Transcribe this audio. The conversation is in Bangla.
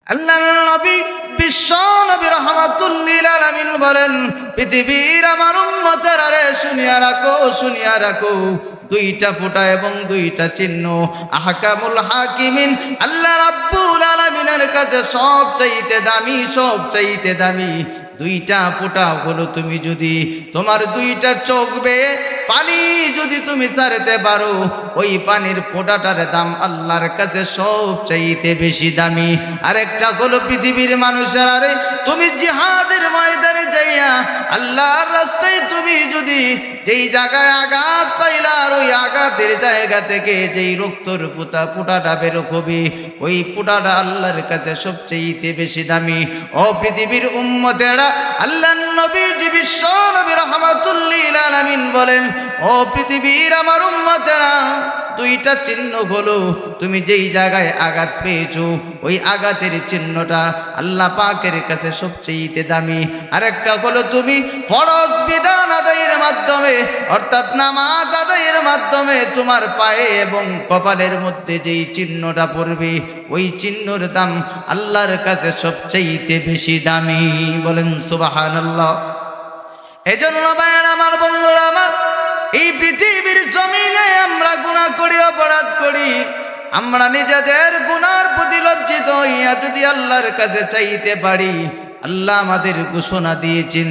আল্লাহর নবী বিশ্ব নবী রাহমাতুল লিল আলামিন বলেন, পৃথিবীর আমার উম্মতেরা রে, শুনিয়া রাখো, দুইটা ফোঁটা এবং দুইটা চিহ্ন আহকামুল হাকিমিন আল্লাহ রাব্বুল আলামিনের কাছে সবচাইতে দামি দুইটা ফোঁটা হলো, তুমি যদি তোমার দুইটা চোখ বেয়ে পানি যদি তুমি ছাড়তে পারো, ওই পানির ফোঁটাটার দাম আল্লাহর কাছে সবচাইতে বেশি দামি। আরেকটা হলো পৃথিবীর মানুষেরা রে, তুমি জিহাদের ময়দানে যাইয়া আল্লাহর রাস্তায় তুমি যদি যেই জায়গায় আঘাত পাইলা, আর ওই আঘাতের জায়গা থেকে যেই রক্তর ফোঁটাটা বের হবে, ওই ফোঁটাটা আল্লাহর কাছে সবচেয়ে বেশি দামি। ও পৃথিবীর উম্মতেরা, আল্লাহর নবীজি বিশ্ব নবী রাহমাতুল লিল আলামিন বলেন, ও পৃথিবীর আমার উম্মতেরা, দুইটা চিহ্ন হলো, তুমি যেই জায়গায় আঘাত পেয়েছো ওই আঘাতের চিহ্নটা আল্লাহ পাকের কাছে সবচেয়ে দামি। আরেকটা হলো তুমি ফরজ বিধান আদায়ের মাধ্যমে, অর্থাৎ নামাজ আদায়ের মাধ্যমে তোমার পায়ে এবং কপালের মধ্যে যেই চিহ্নটা পড়বে, ওই চিহ্নর দাম আল্লাহর কাছে সবচেয়ে বেশি দামি। বলেন সুবহানাল্লাহ। এজন্য ভাইয়েরা আমার, বন্ধুরা আমার, এই পৃথিবীর জমিনে আমরা গুনাহ করি, অপরাধ করি, আমরা নিজেদের গুনার প্রতি লজ্জিত হইয়া যদি আল্লাহর কাছে চাইতে পারি, আল্লাহ আমাদের ঘোষণা দিয়েছেন